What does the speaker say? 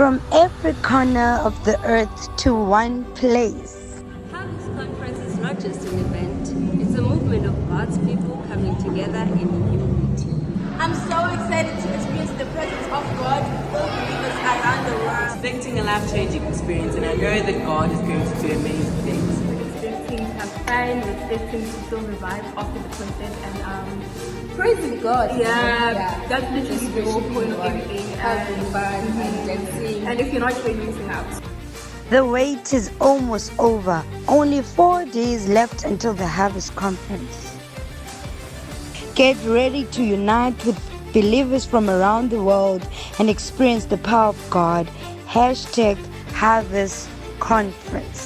from every corner of the earth to one place. Harvest Conference is not just an event, it's a movement of God's people coming together in unity. I'm so excited to experience the presence of God with all believers around the world. Expecting a life-changing experience, and I know that God is going to do amazing things. Expecting some fun, expecting to feel revived after the concert, and praising God. Yeah, That's literally the whole point of everything. Having fun and dancing. And if you're not, you're missing out. The wait is almost over. Only 4 days left until the Harvest Conference. Get ready to unite with believers from around the world and experience the power of God. #Harvest Conference.